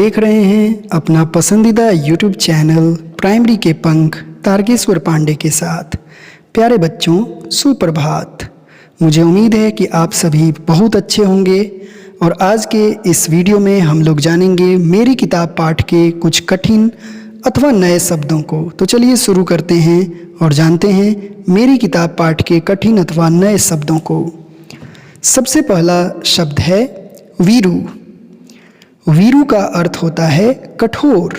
देख रहे हैं अपना पसंदीदा YouTube चैनल प्राइमरी के पंख तारकेश्वर पांडे के साथ। प्यारे बच्चों, सुप्रभात। मुझे उम्मीद है कि आप सभी बहुत अच्छे होंगे और आज के इस वीडियो में हम लोग जानेंगे मेरी किताब पाठ के कुछ कठिन अथवा नए शब्दों को। तो चलिए शुरू करते हैं और जानते हैं मेरी किताब पाठ के कठिन अथवा नए शब्दों को। सबसे पहला शब्द है वीरू। वीरू का अर्थ होता है कठोर।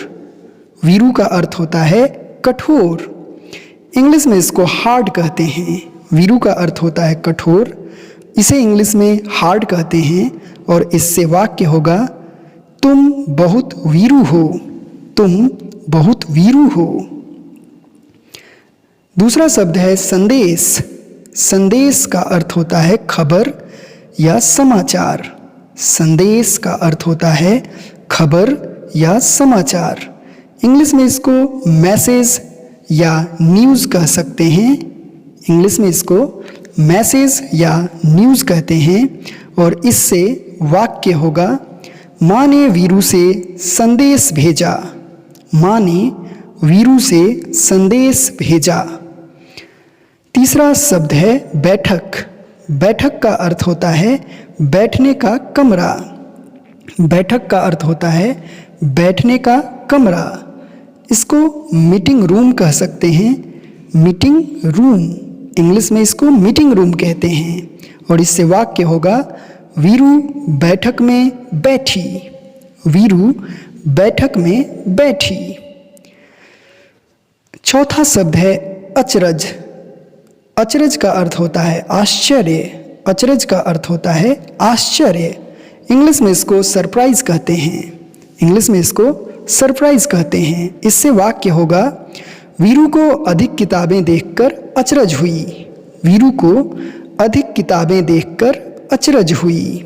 वीरू का अर्थ होता है कठोर। इंग्लिश में इसको हार्ड कहते हैं। वीरू का अर्थ होता है कठोर, इसे इंग्लिश में हार्ड कहते हैं और इससे वाक्य होगा तुम बहुत वीरू हो। तुम बहुत वीरू हो। दूसरा शब्द है संदेश। संदेश का अर्थ होता है खबर या समाचार। संदेश का अर्थ होता है खबर या समाचार। इंग्लिश में इसको मैसेज या न्यूज़ कह सकते हैं। इंग्लिश में इसको मैसेज या न्यूज़ कहते हैं और इससे वाक्य होगा माँ ने वीरू से संदेश भेजा। माँ ने वीरू से संदेश भेजा। तीसरा शब्द है बैठक। बैठक का अर्थ होता है बैठने का कमरा। बैठक का अर्थ होता है बैठने का कमरा। इसको मीटिंग रूम कह सकते हैं। मीटिंग रूम, इंग्लिश में इसको मीटिंग रूम कहते हैं और इससे वाक्य होगा वीरू बैठक में बैठी। वीरू बैठक में बैठी। चौथा शब्द है अचरज। अचरज का अर्थ होता है आश्चर्य। अचरज का अर्थ होता है आश्चर्य। इंग्लिश में इसको सरप्राइज कहते हैं। इंग्लिश में इसको सरप्राइज कहते हैं। इससे वाक्य होगा वीरू को अधिक किताबें देखकर अचरज हुई। वीरू को अधिक किताबें देखकर अचरज हुई।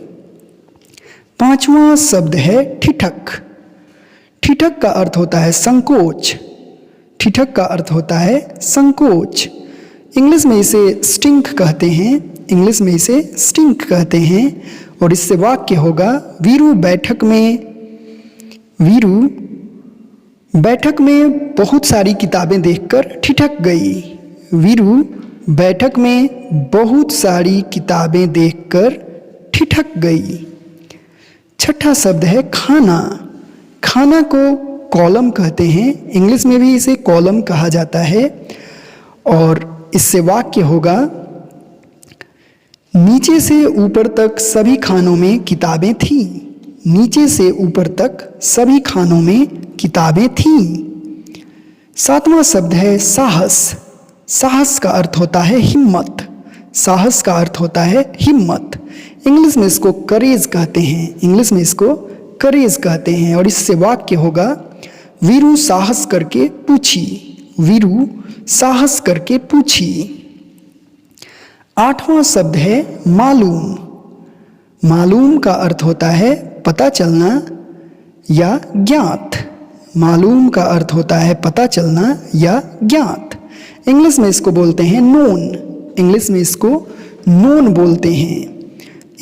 पांचवा शब्द है ठिठक। ठिठक का अर्थ होता है संकोच। ठिठक का अर्थ होता है संकोच। इंग्लिश में इसे स्टिंक कहते हैं। इंग्लिश में इसे स्टिंक कहते हैं और इससे वाक्य होगा वीरू बैठक में बहुत सारी किताबें देखकर ठिठक गई। वीरू बैठक में बहुत सारी किताबें देखकर ठिठक गई। छठा शब्द है खाना। खाना को कॉलम कहते हैं। इंग्लिश में भी इसे कॉलम कहा जाता है और इससे वाक्य होगा नीचे से ऊपर तक सभी खानों में किताबें थीं। नीचे से ऊपर तक सभी खानों में किताबें थीं। सातवां शब्द है साहस। साहस का अर्थ होता है हिम्मत। साहस का अर्थ होता है हिम्मत। इंग्लिश में इसको करेज कहते हैं। इंग्लिश में इसको करेज कहते हैं और इससे वाक्य होगा वीरू साहस करके पूछी। वीरू साहस करके पूछी। आठवां शब्द है मालूम। मालूम का अर्थ होता है पता चलना या ज्ञात। मालूम का अर्थ होता है पता चलना या ज्ञात। इंग्लिश में इसको बोलते हैं नोन। इंग्लिश में इसको नोन बोलते हैं।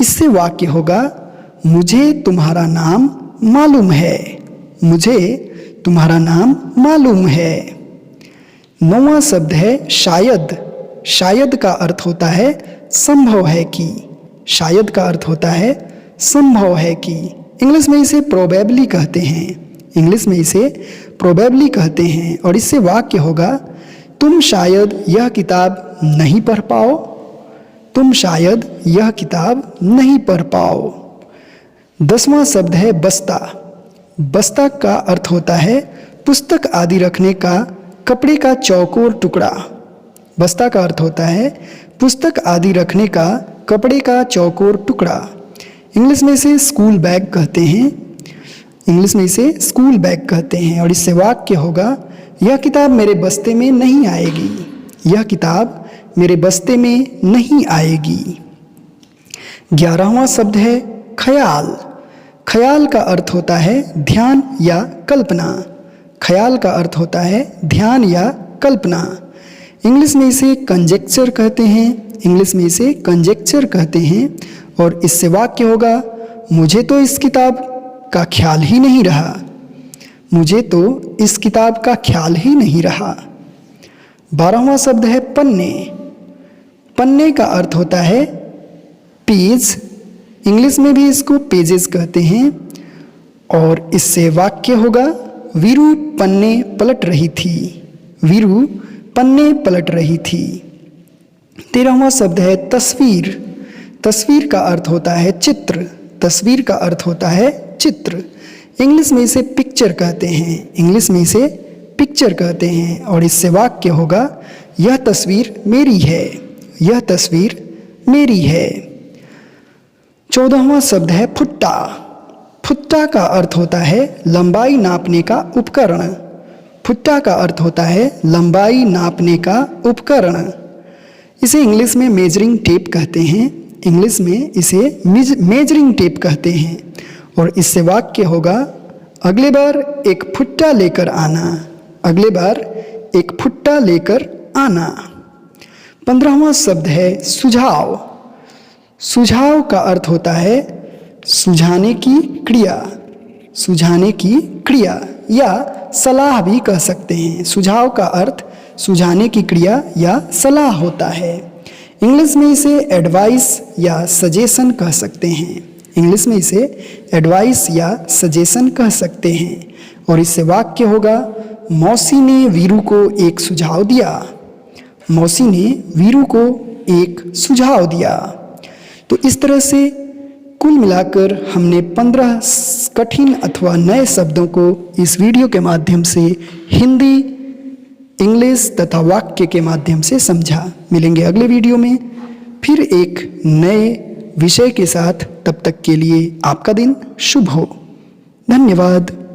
इससे वाक्य होगा मुझे तुम्हारा नाम मालूम है। मुझे तुम्हारा नाम मालूम है। नौवां शब्द है शायद। शायद का अर्थ होता है संभव है कि। शायद का अर्थ होता है संभव है कि। इंग्लिश में इसे प्रोबेबली कहते हैं। इंग्लिश में इसे प्रोबेबली कहते हैं और इससे वाक्य होगा तुम शायद यह किताब नहीं पढ़ पाओ। तुम शायद यह किताब नहीं पढ़ पाओ। 10वां शब्द है बस्ता। बस्ता का अर्थ होता है पुस्तक आदि रखने का कपड़े का चौकोर टुकड़ा। बस्ता का अर्थ होता है पुस्तक आदि रखने का कपड़े का चौकोर टुकड़ा। इंग्लिश में इसे स्कूल बैग कहते हैं। इंग्लिश में इसे स्कूल बैग कहते हैं और इससे वाक्य होगा यह किताब मेरे बस्ते में नहीं आएगी। यह किताब मेरे बस्ते में नहीं आएगी। 11वां शब्द है ख्याल। ख्याल का अर्थ होता है ध्यान या कल्पना। ख्याल का अर्थ होता है ध्यान या कल्पना। इंग्लिश में इसे कंजेक्चर कहते हैं। इंग्लिश में इसे कंजेक्चर कहते हैं और इससे वाक्य होगा मुझे तो इस किताब का ख्याल ही नहीं रहा। मुझे तो इस किताब का ख्याल ही नहीं रहा। 12वां शब्द है पन्ने। पन्ने का अर्थ होता है पेज, इंग्लिश में भी इसको पेजेस कहते हैं। और इससे वाक्य होगा वीरू पन्ने पलट रही थी। वीरू पन्ने पलट रही थी। 13वां शब्द है तस्वीर। तस्वीर का अर्थ होता है चित्र। तस्वीर का अर्थ होता है चित्र। इंग्लिश में इसे पिक्चर कहते हैं। इंग्लिश में इसे पिक्चर कहते हैं। और इससे वाक्य होगा यह तस्वीर मेरी है। यह तस्वीर मेरी है। 14वां शब्द है फुट्टा। फुट्टा का अर्थ होता है लंबाई नापने का उपकरण। फुट्टा का अर्थ होता है लंबाई नापने का उपकरण। इसे इंग्लिश में मेजरिंग टेप कहते हैं। इंग्लिश में इसे मेजरिंग टेप कहते हैं। और इससे वाक्य होगा अगले बार एक फुट्टा लेकर आना। अगले बार एक फुट्टा लेकर आना। 15वां शब्द है सुझाव। सुझाव का अर्थ होता है सुझाने की क्रिया। सुझाने की क्रिया या सलाह भी कह सकते हैं। सुझाव का अर्थ सुझाने की क्रिया या सलाह होता है। इंग्लिश में इसे एडवाइस या सजेशन कह सकते हैं। इंग्लिश में इसे एडवाइस या सजेशन कह सकते हैं। और इससे वाक्य होगा मौसी ने वीरू को एक सुझाव दिया। मौसी ने वीरू को एक सुझाव दिया। तो इस तरह से कुल मिलाकर हमने 15 कठिन अथवा नए शब्दों को इस वीडियो के माध्यम से हिंदी, इंग्लिश तथा वाक्य के माध्यम से समझा। मिलेंगे अगले वीडियो में फिर एक नए विषय के साथ। तब तक के लिए आपका दिन शुभ हो। धन्यवाद।